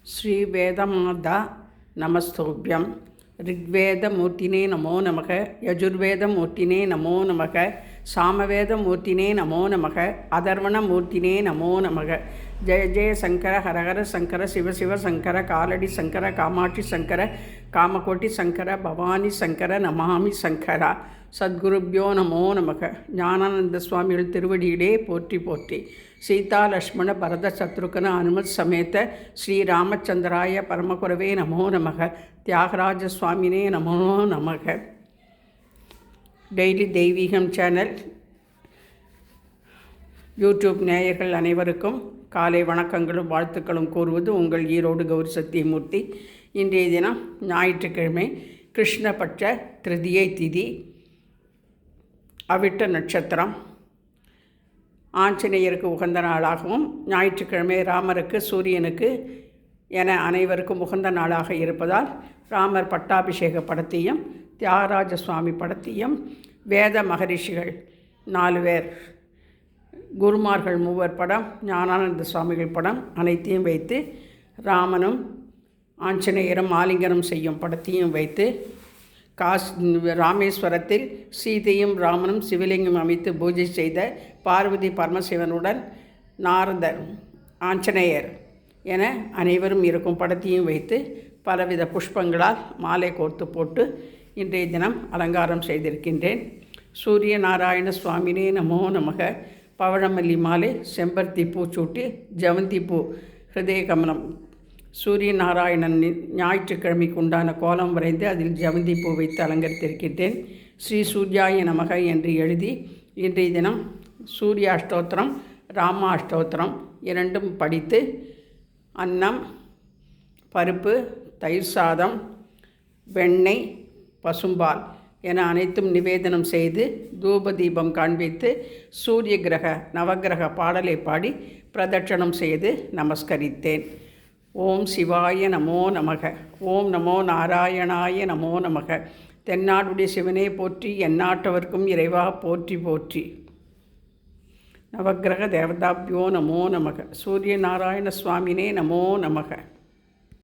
ஸ்ரீ வேதமாதா நமஸ்தோபியம். ரிக்வேதமூர்த்தினே நமோ நமக. யஜுர்வேதமூர்த்தினே நமோ நமக. சாமவேதமூர்த்தினே நமோ நமக. அதர்வணமூர்த்தினே நமோ நமக. ஜெய ஜெய சங்கர ஹரஹர சங்கர சிவசிவ சங்கர காலடி சங்கர காமாட்சி சங்கர காமகோட்டி சங்கர பவானி சங்கர நமாமி சங்கரா. சத்குருப்யோ நமோ நமக. ஞானானந்த சுவாமிகள் திருவடியிலே போற்றி போற்றி. சீதா லக்ஷ்மண பரத சத்ருகன அனுமத் சமேத ஸ்ரீராமச்சந்திராய பரமகுரவே நமோ நமக. தியாகராஜ சுவாமினே நமோ நமக. டெய்லி தெய்வீகம் சேனல் யூடியூப் நேயர்கள் அனைவருக்கும் காலை வணக்கங்களும் வாழ்த்துக்களும் கூறுவது உங்கள் ஈரோடு கௌரி சத்தியமூர்த்தி. இன்றைய தினம் ஞாயிற்றுக்கிழமை, கிருஷ்ணபட்ச திருதியை திதி, அவிட்ட நட்சத்திரம், ஆஞ்சநேயருக்கு உகந்த நாளாகவும் ஞாயிற்றுக்கிழமை ராமருக்கு சூரியனுக்கு என அனைவருக்கும் உகந்த நாளாக இருப்பதால் ராமர் பட்டாபிஷேக படத்தையும் தியாகராஜ சுவாமி படத்தையும் வேத மகரிஷிகள் 4 பேர், குருமார்கள் 3 படம், ஞானானந்த சுவாமிகள் படம் அனைத்தையும் வைத்து ராமனும் ஆஞ்சநேயரும் ஆலிங்கனம் செய்யும் படத்தையும் வைத்து ராமேஸ்வரத்தில் சீதையும் ராமனும் சிவலிங்கம் அமைத்து பூஜை செய்த பார்வதி பரமசிவனுடன் நாரதர் ஆஞ்சநேயர் என அனைவரும் இருக்கும் படத்தையும் வைத்து பலவித புஷ்பங்களால் மாலை கோர்த்து போட்டு இன்றைய தினம் அலங்காரம் செய்திருக்கின்றேன். சூரிய நாராயண சுவாமினே நமோ நமக. பவழமல்லி மாலை, செம்பருத்தி பூச்சூட்டி, ஜவந்தி பூ, ஹிருதய கமலம், சூரிய நாராயணன் ஞாயிற்றுக்கிழமைக்கு உண்டான கோலம் வரைந்து அதில் ஜவந்தி பூ வைத்து அலங்கரித்திருக்கின்றேன். ஸ்ரீ சூர்யாய நமக என்று எழுதி இன்றைய தினம் சூரிய அஷ்டோத்திரம், ராம அஷ்டோத்திரம் இரண்டும் படித்து அன்னம், பருப்பு, தயிர் சாதம், வெண்ணெய், பசும்பால் என அனைத்தும் நிவேதனம் செய்து தூப தீபம் காண்பித்து சூரிய கிரக நவகிரக பாடலை பாடி பிரதட்சணம் செய்து நமஸ்கரித்தேன். ஓம் சிவாய நமோ நமக. ஓம் நமோ நாராயணாய நமோ நமக. தென்னாடுடைய சிவனே போற்றி, எந்நாட்டவர்க்கும் இறைவா போற்றி போற்றி. நவகிரக தேவதாபியோ நமோ நமக. சூரிய நாராயண சுவாமினே நமோ நமக.